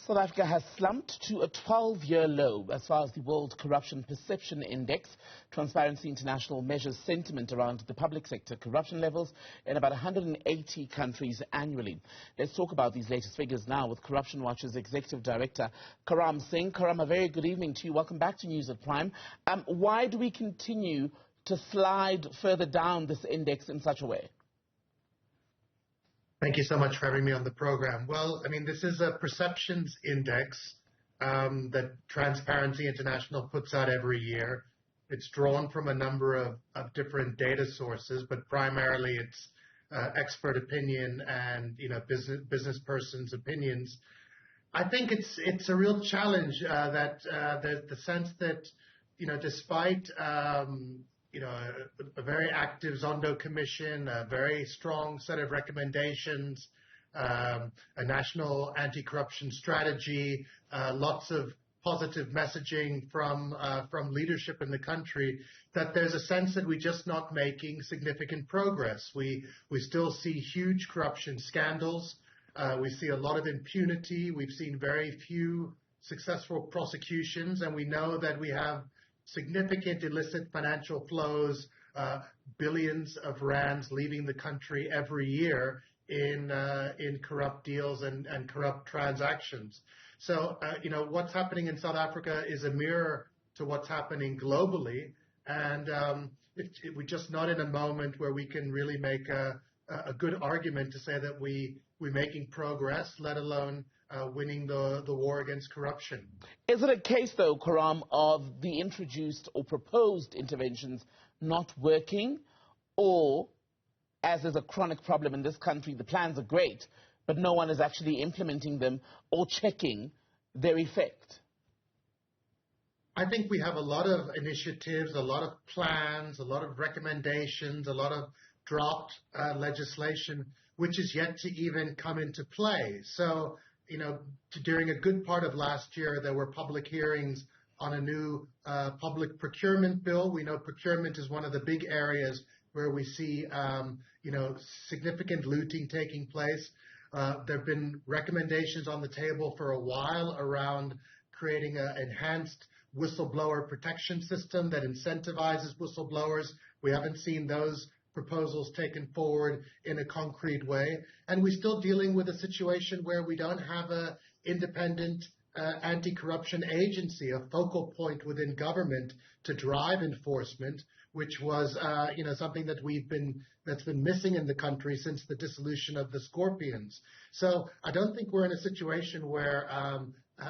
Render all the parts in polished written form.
South Africa has slumped to a 12-year low as far as the World Corruption Perception Index. Transparency International measures sentiment around the public sector corruption levels in about 180 countries annually. Let's talk about these latest figures now with Corruption Watch's Executive Director, Karam Singh. Karam, a very good evening to you. Welcome back to News at Prime. Why do we continue to slide further down this index in such a way? Thank you so much for having me on the program. Well, I mean, this is a perceptions index that Transparency International puts out every year. It's drawn from a number of different data sources, but primarily it's expert opinion and business persons' opinions. I think it's a real challenge that the sense that despite a very active Zondo Commission, a very strong set of recommendations, a national anti-corruption strategy, lots of positive messaging from leadership in the country, that there's a sense that we're just not making significant progress. We still see huge corruption scandals. We see a lot of impunity. We've seen very few successful prosecutions, and we know that we have significant illicit financial flows, billions of rands leaving the country every year in corrupt deals and corrupt transactions. So, what's happening in South Africa is a mirror to what's happening globally, and we're just not in a moment where we can really make a good argument to say that we're making progress, let alone winning the war against corruption. Is it a case, though, Karam, of the introduced or proposed interventions not working, or, as is a chronic problem in this country, the plans are great, but no one is actually implementing them or checking their effect? I think we have a lot of initiatives, a lot of plans, a lot of recommendations, a lot of draft legislation, which is yet to even come into play. So, during a good part of last year, there were public hearings on a new public procurement bill. We know procurement is one of the big areas where we see, significant looting taking place. There have been recommendations on the table for a while around creating an enhanced whistleblower protection system that incentivizes whistleblowers. We haven't seen those proposals taken forward in a concrete way. And we're still dealing with a situation where we don't have an independent anti-corruption agency, a focal point within government to drive enforcement, which was something that that's been missing in the country since the dissolution of the Scorpions. So I don't think we're in a situation where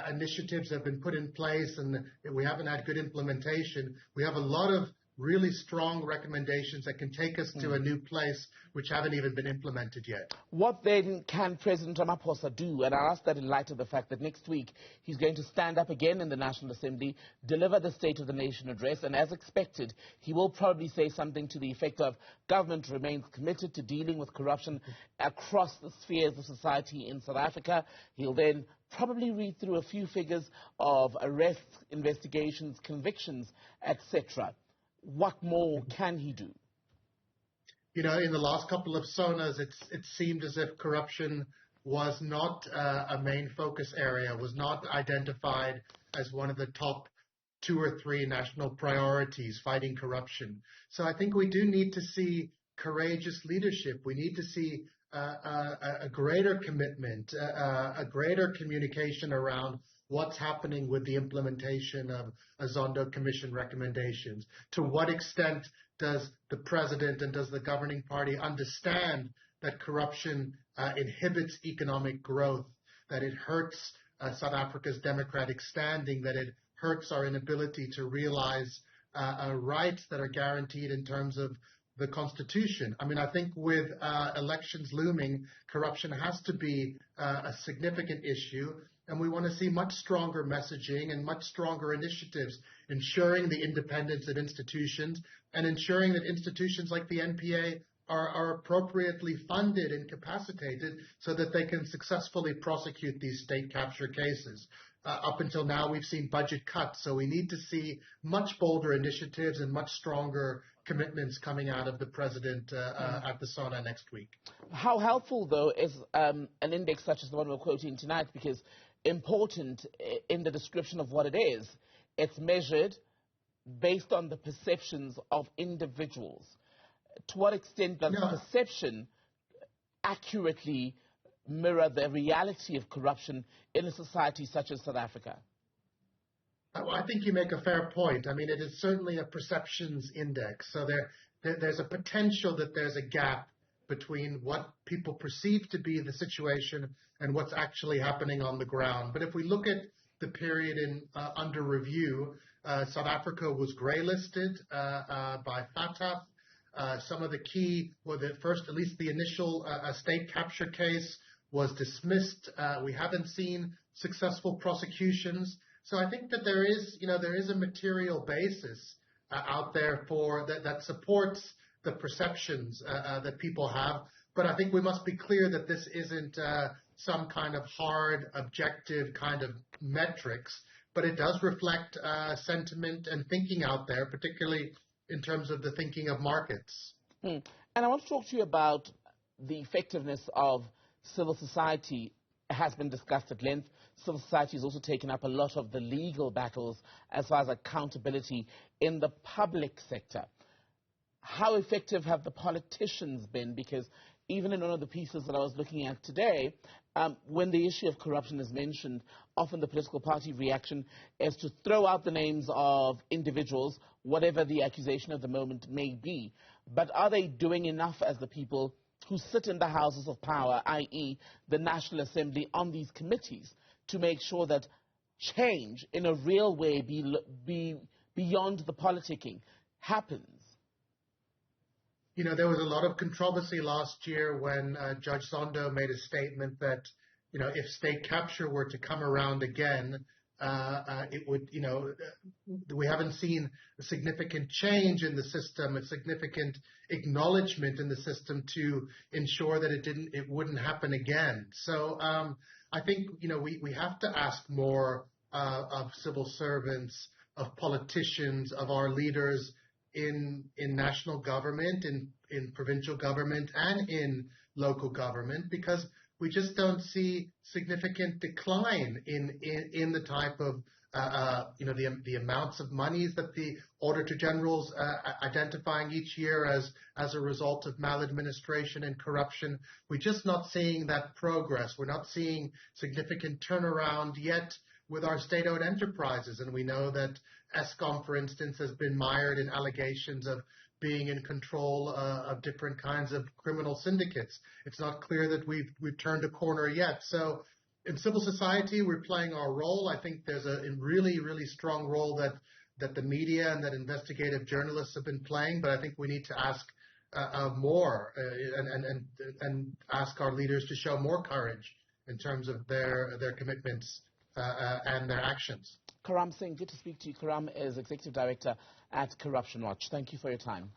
initiatives have been put in place and we haven't had good implementation. We have a lot of really strong recommendations that can take us to a new place which haven't even been implemented yet. What then can President Ramaphosa do? And I ask that in light of the fact that next week he's going to stand up again in the National Assembly, deliver the State of the Nation address, and as expected, he will probably say something to the effect of government remains committed to dealing with corruption across the spheres of society in South Africa. He'll then probably read through a few figures of arrests, investigations, convictions, etc. What more can he do? In the last couple of sonas, it seemed as if corruption was not a main focus area, was not identified as one of the top 2 or 3 national priorities, fighting corruption. So I think we do need to see courageous leadership. We need to see a greater commitment, a greater communication around what's happening with the implementation of a Zondo Commission recommendations. To what extent does the president and does the governing party understand that corruption inhibits economic growth, that it hurts South Africa's democratic standing, that it hurts our inability to realize rights that are guaranteed in terms of the Constitution? I mean, I think with elections looming, corruption has to be a significant issue, and we want to see much stronger messaging and much stronger initiatives ensuring the independence of institutions and ensuring that institutions like the NPA are appropriately funded and capacitated so that they can successfully prosecute these state capture cases. Up until now, we've seen budget cuts, so we need to see much bolder initiatives and much stronger commitments coming out of the president at the SONA next week. How helpful, though, is an index such as the one we're quoting tonight? Because important in the description of what it is. It's measured based on the perceptions of individuals. To what extent does perception accurately mirror the reality of corruption in a society such as South Africa? I think you make a fair point. I mean, it is certainly a perceptions index. So there's a potential that there's a gap between what people perceive to be the situation and what's actually happening on the ground. But if we look at the period under review, South Africa was grey-listed by FATF. Some of the key, at least the initial state capture case was dismissed. We haven't seen successful prosecutions. So I think that there is a material basis out there that supports the perceptions that people have. But I think we must be clear that this isn't some kind of hard, objective kind of metrics, but it does reflect sentiment and thinking out there, particularly in terms of the thinking of markets. And I want to talk to you about the effectiveness of civil society. Has been discussed at length. Civil society has also taken up a lot of the legal battles as far as accountability in the public sector. How effective have the politicians been? Because even in one of the pieces that I was looking at today, when the issue of corruption is mentioned, often the political party reaction is to throw out the names of individuals, whatever the accusation of the moment may be. But are they doing enough as the people who sit in the houses of power, i.e. the National Assembly, on these committees to make sure that change in a real way be beyond the politicking happens? You know, there was a lot of controversy last year when Judge Zondo made a statement that, if state capture were to come around again, it would, we haven't seen a significant change in the system, a significant acknowledgement in the system to ensure that it wouldn't happen again. So I think, we have to ask more of civil servants, of politicians, of our leaders in national government, in provincial government, and in local government, because we just don't see significant decline in the type of the amounts of monies that the Auditor General's identifying each year as a result of maladministration and corruption. We're just not seeing that progress. We're not seeing significant turnaround yet with our state-owned enterprises, and we know that Eskom, for instance, has been mired in allegations of being in control of different kinds of criminal syndicates. It's not clear that we've turned a corner yet. So in civil society, we're playing our role. I think there's a really, really strong role that the media and that investigative journalists have been playing, but I think we need to ask more and ask our leaders to show more courage in terms of their commitments and their actions. Karam Singh, good to speak to you. Karam is Executive Director at Corruption Watch. Thank you for your time.